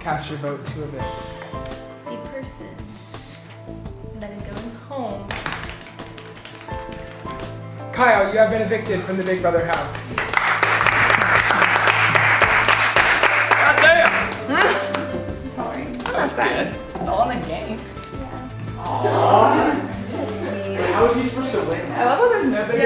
cast your vote to evict? The person that is going home. Kyle, you have been evicted from the Big Brother house. God damn! I'm sorry. That's bad. It's all in the game. How is he supposed to win? I love how there's nobody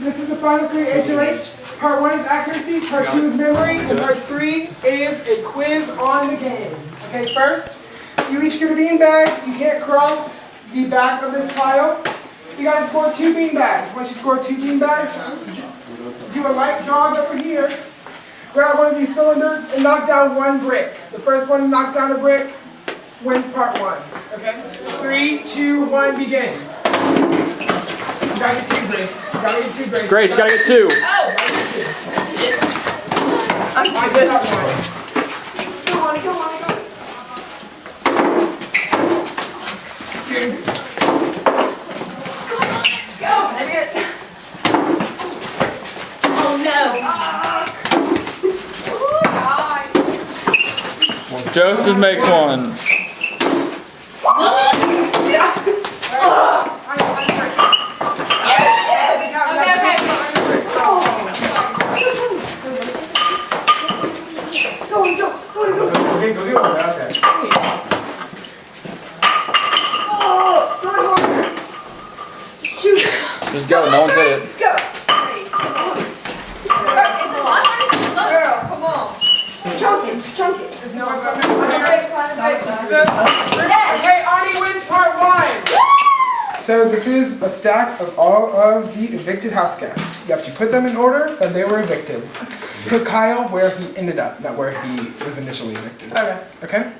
This is the final three HOH. Part 1 is accuracy, part 2 is memory, and part 3 is a quiz on the game. Okay, first, you each get a bean bag. You can't cross the back of this file. You gotta score 2 bean bags. Once you score 2 bean bags, do a light jog over here. Grab one of these cylinders and knock down 1 brick. The first one to knock down a brick wins part 1. Okay? 3, 2, 1, begin. You gotta get 2, Grace. You gotta get 2, Grace. Grace, you gotta get 2. I'm stupid. Come on, come on, come on. Oh no. Joseph makes one. Just go, no one's hit it. It's a lot. Girl, come on. Chunk it, just chunk it. There's no Okay, Ani wins part 1. So this is a stack of all of the evicted house guests. You have to put them in order that they were evicted. Put Kyle where he ended up, not where he was initially evicted. Okay. Okay?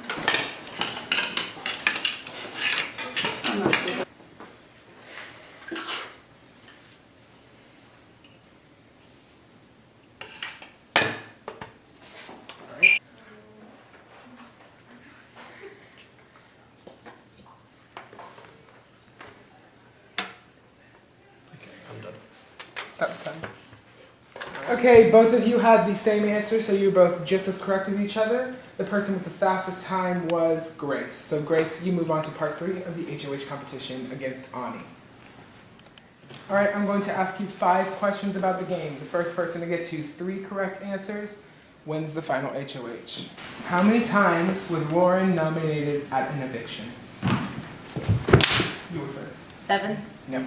Stop the time. Okay, both of you had the same answer, so you're both just as correct as each other. The person with the fastest time was Grace. So Grace, you move on to part 3 of the HOH competition against Ani. All right, I'm going to ask you 5 questions about the game. The first person to get to 3 correct answers wins the final HOH. How many times was Lauren nominated at an eviction? You were first. 7, No.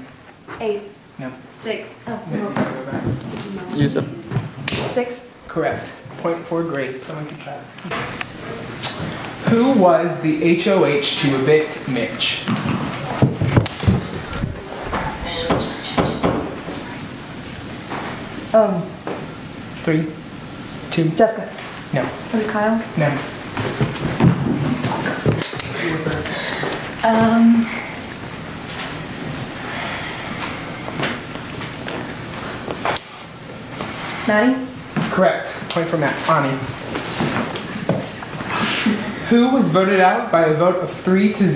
8, No. 6. No, Oh, you gotta go back. Use them. 6. Correct. Point for Grace. Someone keep track. Who was the HOH to evict Mitch? Um, 3, 2, Jessica. no, Was it Kyle? no. You were first. Maddie? Correct. Point for Matt. Ani. Who was voted out by a vote of 3-0?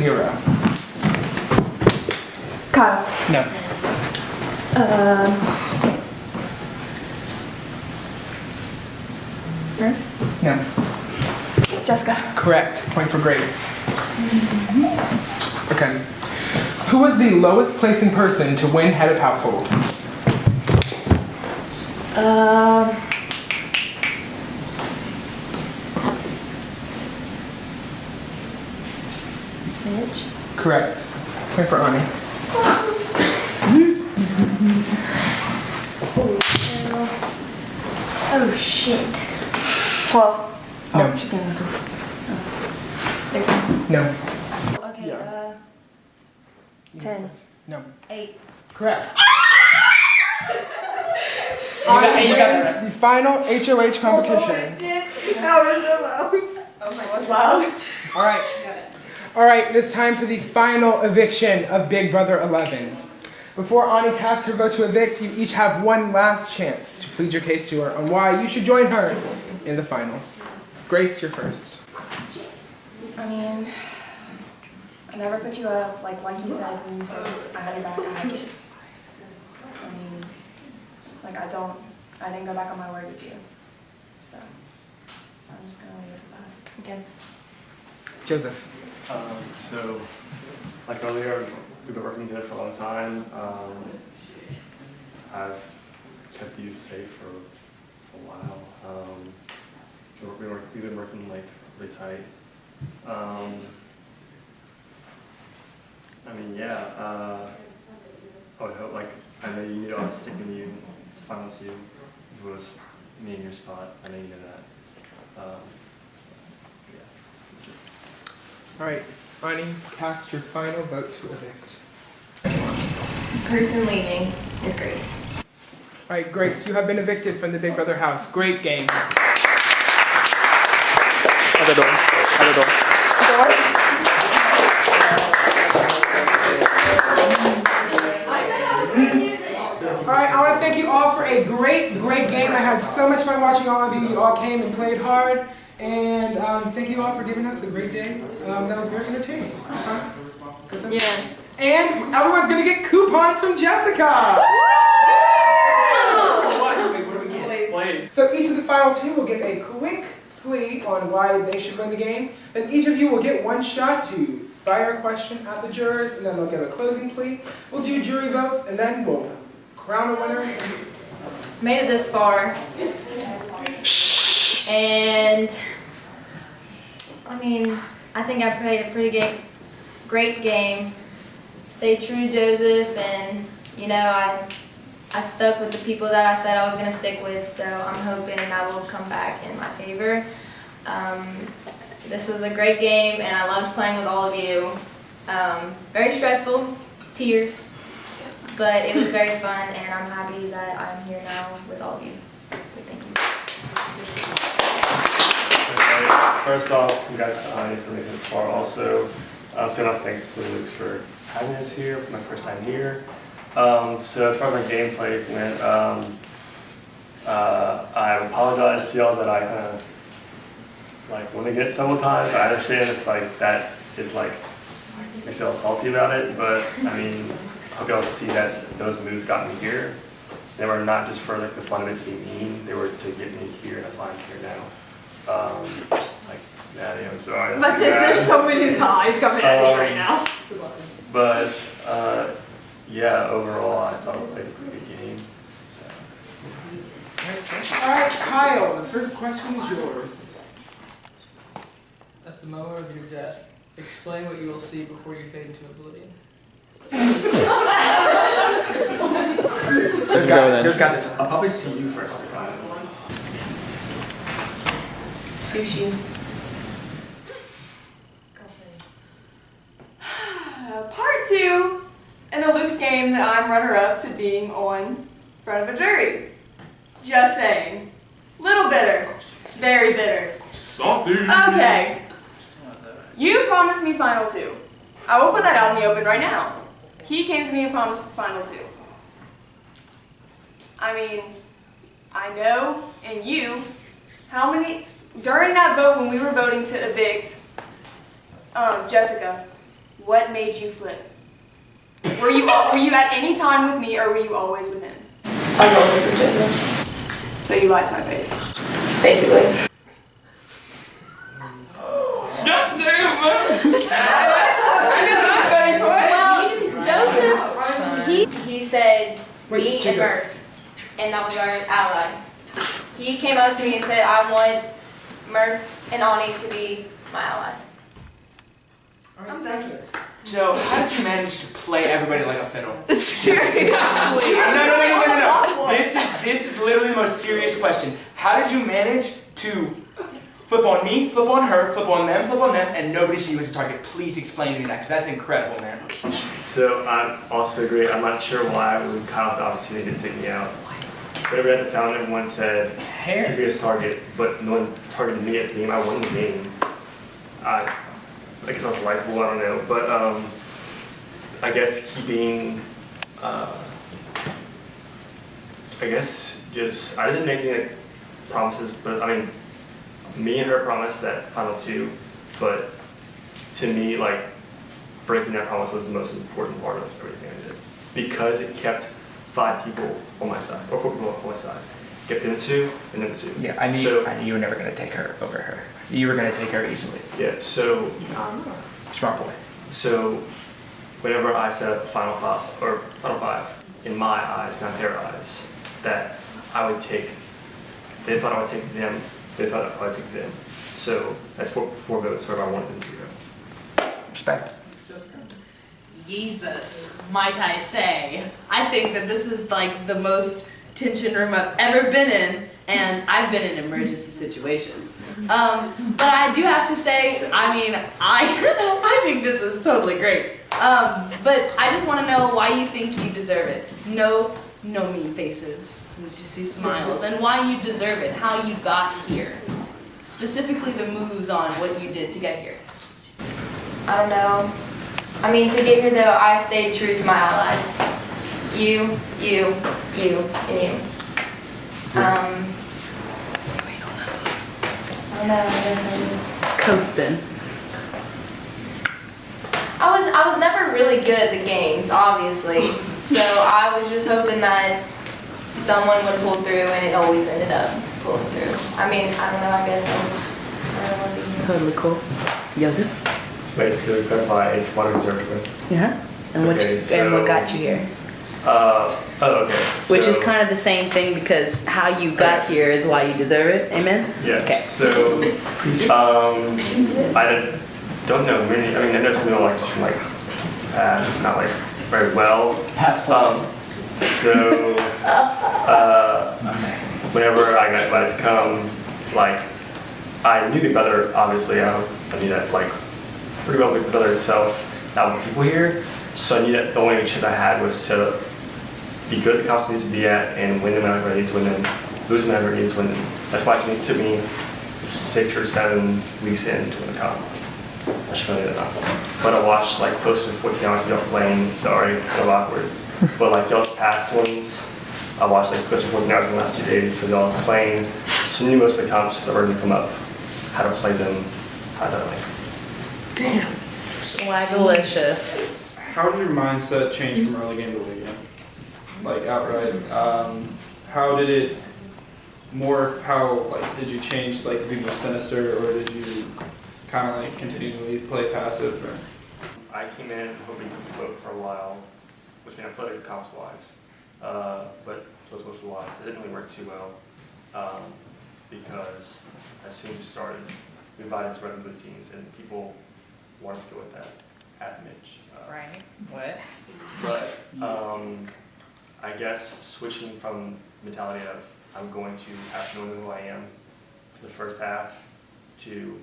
Kyle. No. Murph? No. Jessica. Correct. Point for Grace. Okay. Who was the lowest placing person to win head of household? Mitch. Correct. Point for Ani. Oh shit. 12. No. Oh, chicken. 13. No. Okay, Yeah. 10. No. 8. Correct. You got it. The final HOH competition. Oh my god. All right. All right, it's time for the final eviction of Big Brother 11. Before Ani casts her vote to evict, you each have one last chance to plead your case to her on why you should join her in the finals. Grace, you're first. I mean, I never put you up, like you said when you said I had your back, I had yours. I mean, like I didn't go back on my word with you, so. I'm just gonna leave it at that. Okay. Joseph. So, like earlier, we've been working together for a long time. I've kept you safe for a while. We've been working like really tight. I mean, yeah. I would hope, like, I know you knew I was sticking you to final two. If it was me in your spot, I know you know that. Yeah. All right, Ani, cast your final vote to evict. Person leaving is Grace. All right, Grace, you have been evicted from the Big Brother house. Great game. Other door. Other door. All right, I want to thank you all for a great game. I had so much fun watching all of you. You all came and played hard. And thank you all for giving us a great day. That was very entertaining. Yeah. And everyone's going to get coupons from Jessica. So each of the final two will get a quick plea on why they should win the game. Then each of you will get one shot to fire a question at the jurors, and then they'll get a closing plea. We'll do jury votes, and then we'll crown a winner. Made it this far. And I mean, I think I played a pretty great game. Stayed true to Joseph, and you know, I stuck with the people that I said I was gonna stick with. So I'm hoping that will come back in my favor. This was a great game, and I loved playing with all of you. Very stressful, tears, but it was very fun, and I'm happy that I'm here now with all of you. So thank you. First off, congrats to Ani for making it this far. Also, saying off thanks to Luke for having us here for my first time here. So as far as my gameplay went, I apologize to y'all that I kind of like went against several times. I understand if like that is like makes you all salty about it, but I mean, I hope y'all see that those moves got me here. They were not just for like the fun of it to be mean; they were to get me here, and that's why I'm here now. Like, Maddie, I'm sorry. But since there's so many eyes coming at me right now. But yeah, overall, I thought I played a pretty good game. So. All right, Kyle, the first question is yours. At the moment of your death, explain what you will see before you fade into oblivion. Let's go then. Joe's got this. I'll probably see you first. Sushi. Part 2 in a Luke's game that I'm runner-up to being on front of a jury. Just saying. Little bitter. It's very bitter. Okay. You promised me final 2. I will put that out in the open right now. He came to me and promised final 2. I mean, I know, and you, how many, during that vote when we were voting to evict Jessica, what made you flip? Were you at any time with me, or were you always with him? I was always with Joseph. So you lied to my face. Basically. God damn, man! I'm just not voting for it. Well, Joseph, he said Wait, me and Jacob. Murph, and that was our allies. He came up to me and said, I want Murph and Ani to be my allies. All right, I'm done. Patrick. Joe, how did you manage to play everybody like a fiddle? Seriously. No. This is literally the most serious question. How did you manage to flip on me, flip on her, flip on them, and nobody see you as a target? Please explain to me that, because that's incredible, man. So I also agree. I'm not sure why we cut off the opportunity to take me out. Whenever at the fountain, everyone said he's biggest target, but no one targeted me at the game. I won the game. I guess I was likable, I don't know. But I guess keeping, I guess just, I didn't make any promises, but I mean, me and her promised that final 2, but to me, like, breaking that promise was the most important part of everything I did. Because it kept 5 people on my side, or 4 people on my side. skip into and then two. Yeah, I knew you were never gonna take her over her. You were gonna take her easily. Yeah, so Smart boy. So whenever I set up Final Five, in my eyes, not their eyes, that I would take, they thought I would take them, they thought I would take them. So that's four votes, wherever I wanted them to go. Respect. Jesus, might I say. I think that this is like the most tension room I've ever been in, and I've been in emergency situations. But I do have to say, I mean, I think this is totally great. But I just want to know why you think you deserve it. No mean faces. I need to see smiles. And why you deserve it, how you got here. Specifically the moves on what you did to get here. I don't know. I mean, to get here though, I stayed true to my allies. You, and you. I don't know, I guess I just... Coasting. I was never really good at the games, obviously. So I was just hoping that someone would pull through, and it always ended up pulling through. I mean, I don't know, I guess I don't want to be here. Totally cool. Joseph? Wait, so to clarify, it's water reserve, right? Yeah. And Okay, and what got you here? Okay. Which is so- kind of the same thing because how you got here is why you deserve it. Amen? Yeah. Okay. So, I don't know many. I mean, I know some people like just from like past, not like very well. Past So, whenever I got invited to come, like I knew the brother. Obviously, I knew that like pretty well the brother itself. Not many people here, so I knew that the only chance I had was to be good at the comps I needed to be at and win them whenever I needed to win them, lose them whenever I needed to win them. That's why it took me 6 or 7 weeks in to win the comp. I should really know that. But I watched like close to 14 hours of y'all playing. Sorry, it's kind of awkward. But like y'all's past ones, I watched like close to 14 hours in the last 2 days. So y'all's playing. So knew most of the comps that were going to come up, how to play them, how to like. Damn. Swagalicious. How did your mindset change from early game to late game? Like outright. How did it morph? How like did you change like to be more sinister, or did you kind of like continually play passive? Or? I came in hoping to float for a while, which meant I floated comps wise, but float social wise, it didn't really work too well because as soon as it started, we invited to run blue teams and people wanted to go with that at Mitch. Right. What? But I guess switching from mentality of I'm going to have to know who I am for the first half to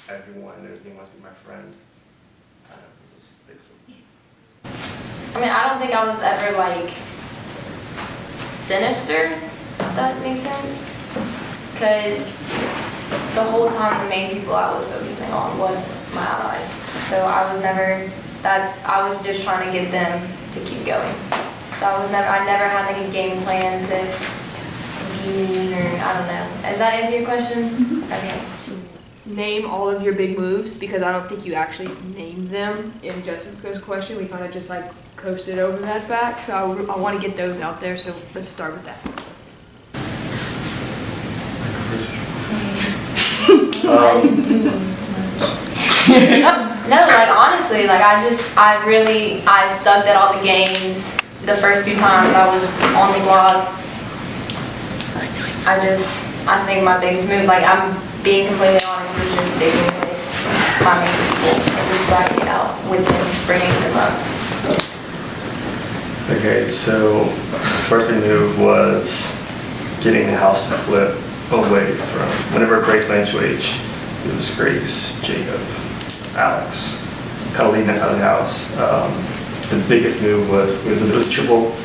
everyone knows me wants to be my friend, kind of was this big switch. I mean, I don't think I was ever like sinister, if that makes sense. Because the whole time the main people I was focusing on was my allies. So I was never, I was just trying to get them to keep going. So I never had like a game plan to be mean or I don't know. Does that answer your question? Mm-hmm. Okay. Name all of your big moves, because I don't think you actually named them in Jessica's question. We kind of just like coasted over that fact. So I want to get those out there. So let's start with that. No, like honestly, like I sucked at all the games. The first 2 times I was on the block. I think my biggest move, like I'm being completely honest, was just sticking with my main people and just riding it out with them, bringing them up. Okay, so the first move was getting the house to flip away from, whenever Grace went HOH, it was Grace, Jacob, Alex, kind of leading that side of the house. The biggest move was, it was triple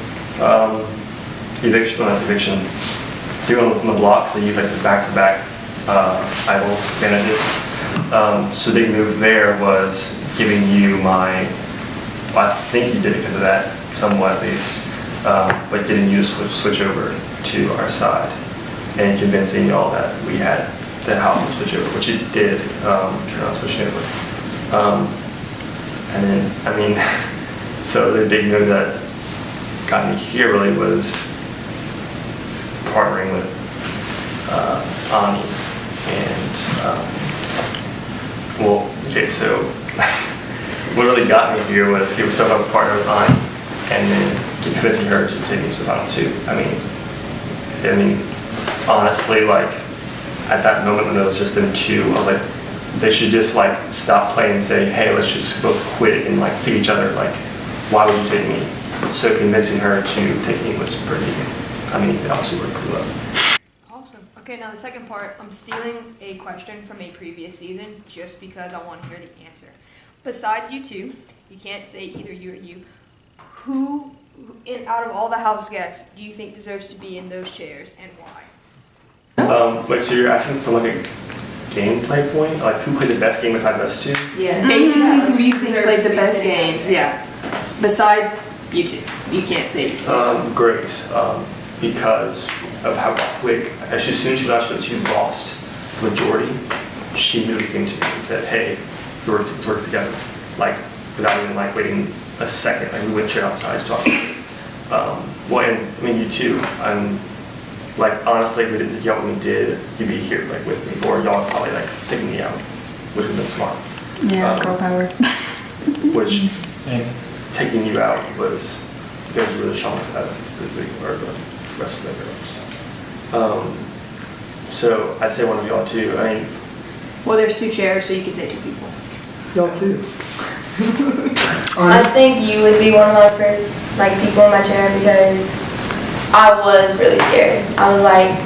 eviction, not eviction. People on the blocks, they use like the back-to-back idols, advantages. So the big move there was giving you my, well, I think you did it because of that, somewhat at least, but getting you to switch over to our side and convincing y'all that we had the house to switch over, which it did, turn on switching over. And then, I mean, so the big move that got me here really was partnering with Ani, and well, okay, so what really got me here was give myself a partner with Ani, and then convincing her to take me to the final two. I mean, honestly, like at that moment when it was just them two, I was like, they should just like stop playing and say, hey, let's just both quit and like take each other. Like, why would you take me? So convincing her to take me was pretty. I mean, it obviously worked pretty well. Awesome. Okay, now the second part, I'm stealing a question from a previous season just because I want to hear the answer. Besides you two, you can't say either you or you, who out of all the house guests do you think deserves to be in those chairs and why? Wait, so you're asking for like a gameplay point? Like who played the best game besides us two? Yeah. Basically, who do you think played the best games? Yeah. Besides you two. You can't say you. Grace, because of how quick, as soon as she got that she lost the majority, she immediately came to me and said, hey, let's work together. Like, without even like waiting a second, like we went straight outside to talk. Well, and I mean, you too. Like, honestly, if we didn't take you out when we did, you'd be here, like, with me, or y'all probably, like, taking me out, which would have been smart. Yeah, girl power. Which, taking you out was, you guys were really showing us that, or the rest of the girls. So, I'd say one of y'all too. I mean, Well, there's two chairs, so you could say two people. Y'all too. I think you would be one of my first people in my chair because I was really scared. I was like,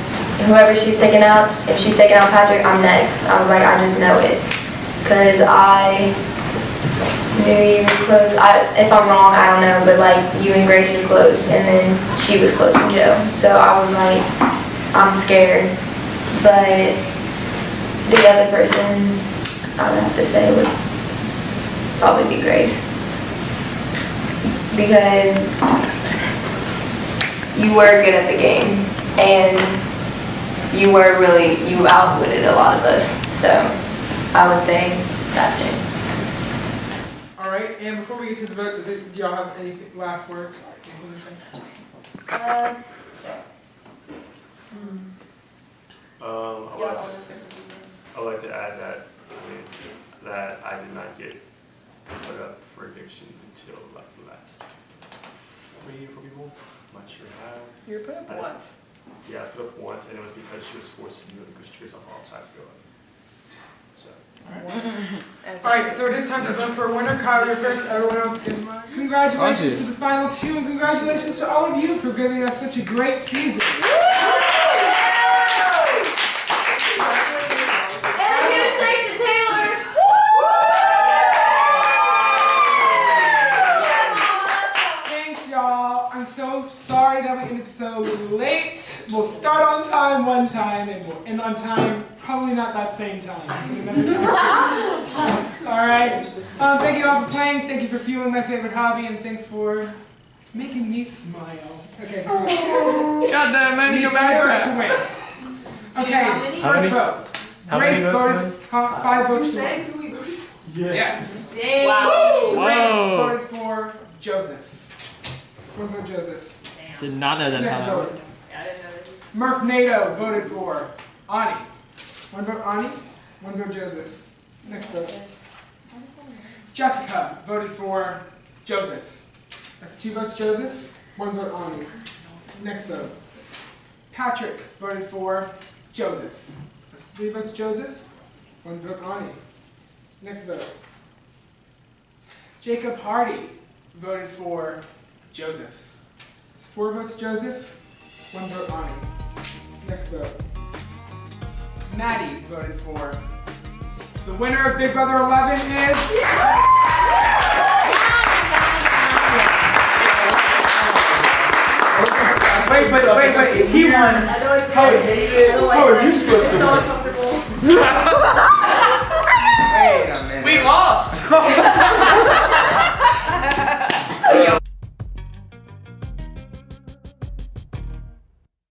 whoever she's taking out, if she's taking out Patrick, I'm next. I was like, I just know it. Because I knew you were close. If I'm wrong, I don't know, but like you and Grace were close, and then she was close with Joe. So I was like, I'm scared. But the other person, I would have to say, would probably be Grace. Because you were good at the game, and you outwitted a lot of us, so I would say that too. All right, and before we get to the vote, do y'all have any last words? I would like to add that, that I did not get put up for eviction until like the last 3 or 4 people. I'm not sure how. You were put up once. Yeah, I was put up once, and it was because she was forced to do it because she was on all sides go up. So. All right, so it is time to vote for a winner. Kyle, you're first. Everyone else get mine. Congratulations to the final two, and congratulations to all of you for giving us such a great season. Thanks, y'all. I'm so sorry that we ended so late. We'll start on time one time, and we'll end on time, probably not that same time. All right. Thank you all for playing. Thank you for fueling my favorite hobby, and thanks for making me smile. Okay. Goddamn, man, you go back to win. Okay, first vote. Grace voted 5 votes to win. Yes. Wow. Grace voted for Joseph. Let's one vote Joseph. Did not know that's Next how that vote. Murph Nato voted for Ani. 1 vote Ani, 1 vote Joseph. Next vote. Jessica voted for Joseph. That's 2 votes Joseph, 1 vote Ani. Next vote. Patrick voted for Joseph. That's 3 votes Joseph, 1 vote Ani. Next vote. Jacob Hardy voted for Joseph. That's 4 votes Joseph, 1 vote Ani. Next vote. Maddie voted for. The winner of Big Brother 11 is. Wait, if he won, how are you supposed to win?